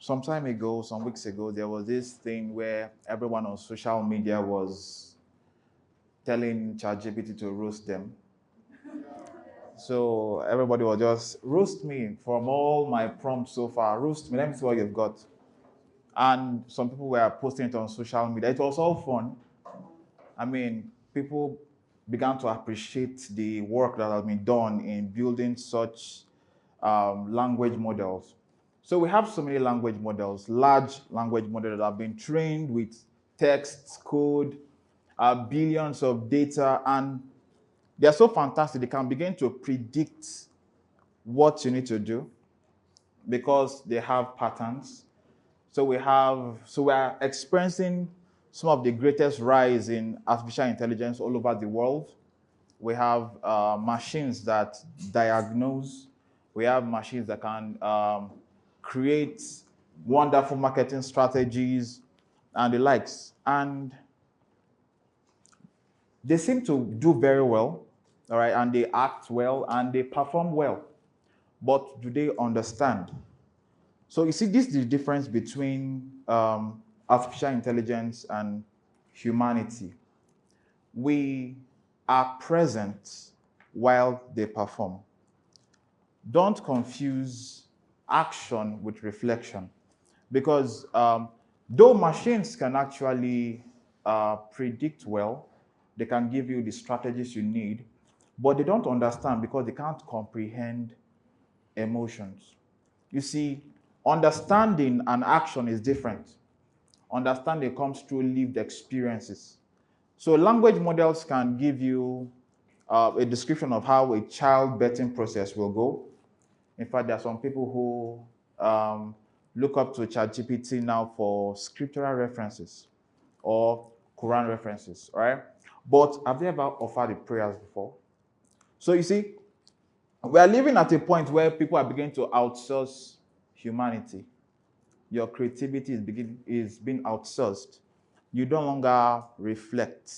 some time ago, some weeks ago, there was this thing where everyone on social media was telling ChatGPT to roast them. So everybody was just roast me from all my prompts so far. Roast me. Let me see what you've got. And some people were posting it on social media. It was all fun. I mean, people began to appreciate the work that has been done in building such language models. So we have so many language models, large language models that have been trained with text, code, billions of data, and they're so fantastic. They can begin to predict what you need to do because they have patterns. So we are experiencing some of the greatest rise in artificial intelligence all over the world. We have machines that diagnose. We have machines that can create wonderful marketing strategies and the likes. And they seem to do very well, all right, and they act well and they perform well. But do they understand? So you see, this is the difference between artificial intelligence and humanity. We are present while they perform. Don't confuse action with reflection, because though machines can actually predict well, they can give you the strategies you need, but they don't understand because they can't comprehend emotions. You see, understanding and action is different. Understanding comes through lived experiences. So language models can give you a description of how a childbirthing process will go. In fact, there are some people who look up to ChatGPT now for scriptural references or Quran references, right? But have they ever offered the prayers before? So you see, we are living at a point where people are beginning to outsource humanity. Your creativity is being outsourced. You no longer reflect.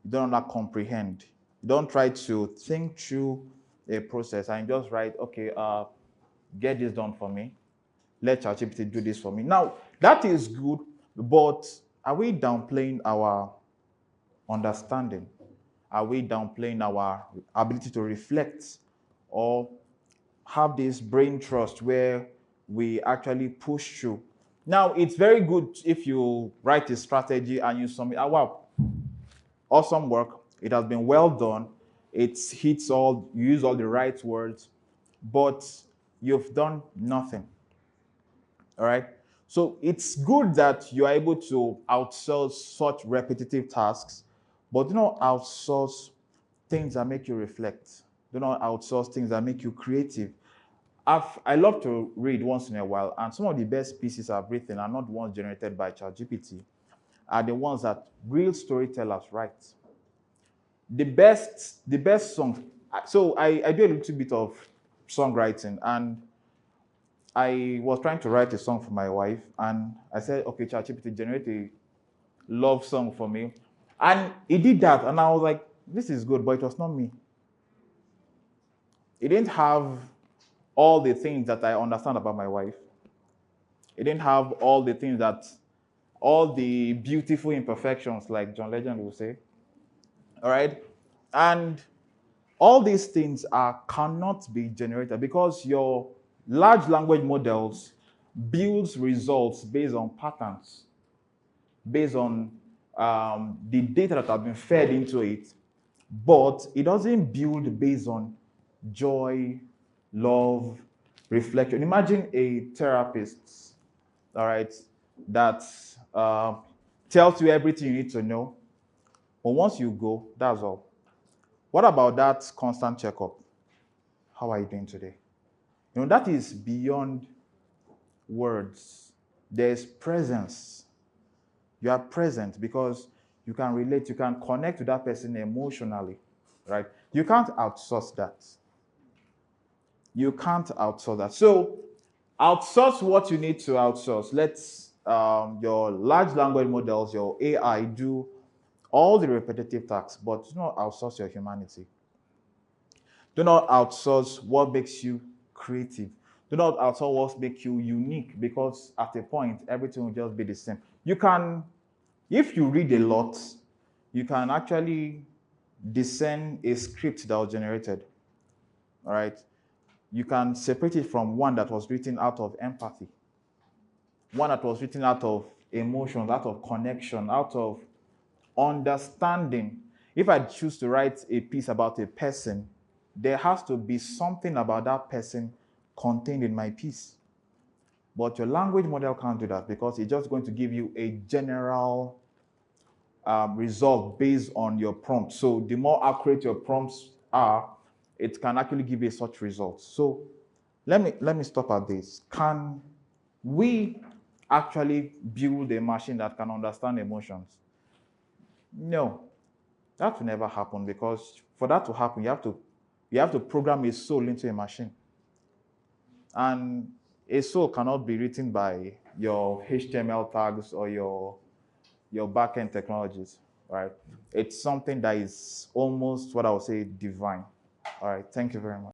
You don't longer comprehend. You don't try to think through a process and just write, okay, get this done for me. Let ChatGPT do this for me. Now, that is good, but are we downplaying our understanding? Are we downplaying our ability to reflect or have this brain trust where we actually push through? Now, it's very good if you write a strategy and you submit, wow, awesome work. It has been well done. It hits all, you use all the right words, but you've done nothing. All right. So it's good that you are able to outsource such repetitive tasks, but do not outsource things that make you reflect. Do not outsource things that make you creative. I love to read once in a while, and some of the best pieces I've written are not the ones generated by ChatGPT, are the ones that real storytellers write. The best songs. So I do a little bit of songwriting, and I was trying to write a song for my wife, and I said, okay, ChatGPT, generate a love song for me. And he did that, and I was like, this is good, but it was not me. It didn't have all the things that I understand about my wife. It didn't have all the beautiful imperfections, like John Legend will say. All right? And all these things cannot be generated because your large language models builds results based on patterns, based on the data that have been fed into it, but it doesn't build based on joy, love, reflection. Imagine a therapist, all right, that tells you everything you need to know, but once you go, that's all. What about that constant checkup? How are you doing today? You know, that is beyond words. There's presence. You are present because you can relate, you can connect with that person emotionally, right? You can't outsource that. You can't outsource that. So outsource what you need to outsource. Let your large language models, your AI, do all the repetitive tasks, but do not outsource your humanity. Do not outsource what makes you creative. Do not outsource make you unique, because at a point, everything will just be the same. You can, if you read a lot, you can actually discern a script that was generated. All right. You can separate it from one that was written out of empathy, one that was written out of emotions, out of connection, out of understanding. If I choose to write a piece about a person, there has to be something about that person contained in my piece. But your language model can't do that, because it's just going to give you a general result based on your prompt. So the more accurate your prompts are, it can actually give you such results. So let me stop at this. Can we actually build a machine that can understand emotions? No, that will never happen, because for that to happen, you have to program a soul into a machine. And a soul cannot be written by your HTML tags or your backend technologies, right? It's something that is almost what I would say divine. All right, thank you very much.